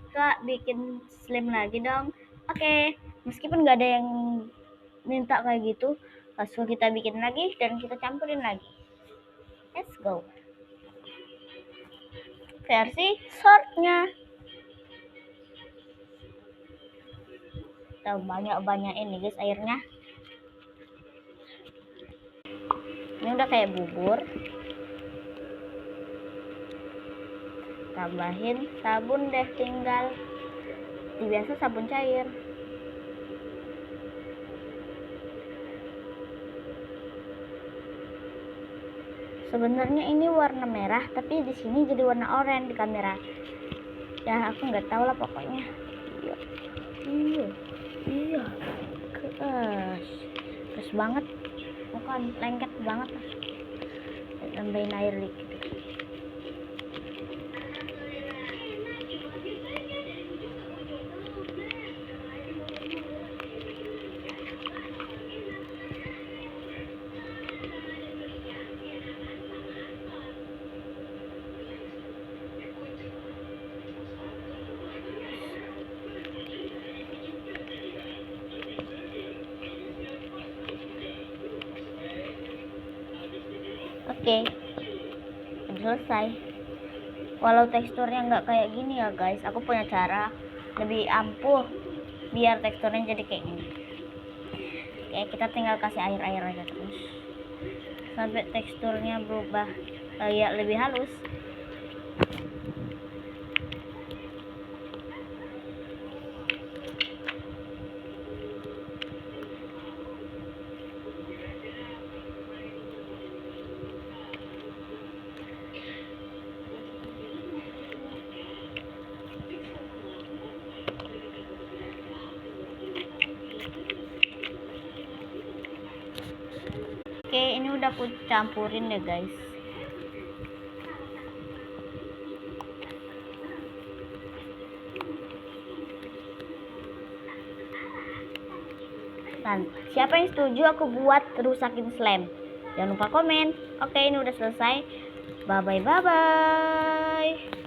Kak, bikin slime lagi dong. Oke, meskipun nggak ada yang minta kayak gitu, langsung kita bikin lagi dan kita campurin lagi. Let's go. Versi shortnya. Kita banyak ini guys airnya. Ini udah kayak bubur. Tambahin sabun deh tinggal. Biasa sabun cair. Sebenarnya ini warna merah, tapi di sini jadi warna oranye di kamera. Ya aku nggak tahu lah pokoknya. Iya, keras banget, bukan lengket banget lah. Tambahin air dikit. Oke, selesai. Walau teksturnya nggak kayak gini ya guys, aku punya cara lebih ampuh biar teksturnya jadi kayak gini. Oke, kita tinggal kasih air aja terus sampai teksturnya berubah kayak lebih halus. Oke, ini udah aku campurin ya guys. Dan siapa yang setuju aku buat rusakin slime? Jangan lupa komen. Oke, ini udah selesai. Bye bye.